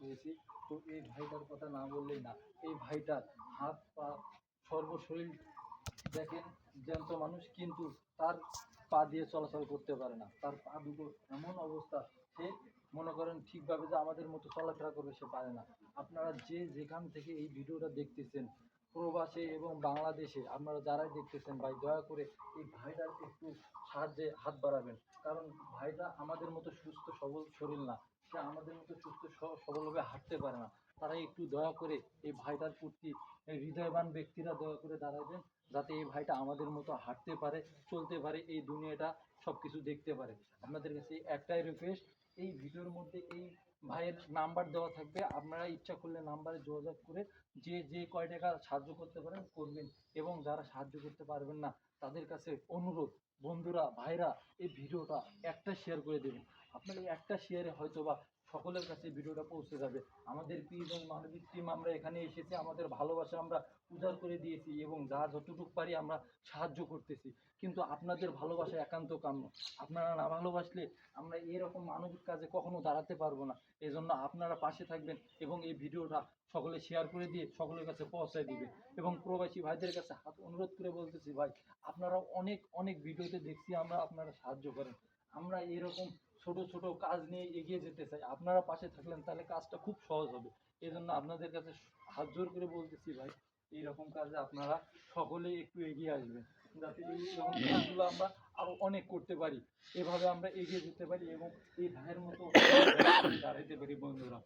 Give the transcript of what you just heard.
হয়েছি। তো এই ভাইটার কথা না বললেই না। এই ভাইটার হাত পা সর্বশরীর দেখেন জ্যান্ত মানুষ, কিন্তু তার পা দিয়ে চলাচল করতে পারে না। তার পা দুটো এমন অবস্থা, সে মনে করেন ঠিকভাবে যে আমাদের মতো চলাফেরা করবে সে পারে না। আপনারা যে যেখান থেকে এই ভিডিওটা দেখতেছেন, প্রবাসে এবং বাংলাদেশে আপনারা যারাই দেখতেছেন, ভাই দয়া করে এই ভাইটার একটু সাহায্যে হাত বাড়াবেন। কারণ ভাইটা আমাদের মতো সুস্থ সবল শরীর না, সে আমাদের মতো সুস্থ সবলভাবে হাঁটতে পারে না। তারা একটু দয়া করে এই ভাইটার প্রতি হৃদয়বান ব্যক্তিরা দয়া করে দাঁড়াবেন, যাতে এই ভাইটা আমাদের মতো হাঁটতে পারে, চলতে পারে, এই দুনিয়াটা সব কিছু দেখতে পারে। আপনাদের কাছে একটাই রিকোয়েস্ট, এই ভিডিওর মধ্যে এই ভাইয়ের নাম্বার দেওয়া থাকবে, আপনারা ইচ্ছা করলে নাম্বারে যোগাযোগ করে যে যে কয় টাকা সাহায্য করতে পারেন করবেন। এবং যারা সাহায্য করতে পারবেন না তাদের কাছে অনুরোধ, বন্ধুরা ভাইরা এই ভিডিওটা একটা শেয়ার করে দেবেন। আপনার এই একটা শেয়ারে হয়তো বা সকলের কাছে ভিডিওটা পৌঁছে যাবে। আমাদের প্রিয়জন মানবিক টিম আমরা এখানে এসেছি, আমাদের ভালোবাসা আমরা উজাড় করে দিয়েছি এবং যা যতটুকু পারি আমরা সাহায্য করতেছি। কিন্তু আপনাদের ভালোবাসা একান্ত কাম্য। আপনারা না ভালোবাসলে আমরা এরকম মানবিক কাজে কখনো দাঁড়াতে পারবো না। এজন্য আপনারা পাশে থাকবেন এবং এই ভিডিওটা সকলে শেয়ার করে দিয়ে সকলের কাছে পৌঁছায় দিবে। এবং প্রবাসী ভাইদের কাছে হাত অনুরোধ করে বলতেছি, ভাই আপনারা অনেক অনেক ভিডিওতে দেখছি আমরা, আপনারা সাহায্য করেন। আমরা এরকম ছোট ছোট কাজ নিয়ে এগিয়ে যেতে চাই। আপনারা পাশে থাকলেন তাহলে কাজটা খুব সহজ হবে। এই জন্য আপনাদের কাছে হাত জোর করে বলতেছি, ভাই এইরকম কাজে আপনারা সকলেই একটু এগিয়ে আসবেন, যাতে এইরকম কাজগুলো আমরা আরো অনেক করতে পারি। এভাবে আমরা এগিয়ে যেতে পারি এবং এই ভাইয়ের মতো দাঁড়াইতে পারি বন্ধুরা।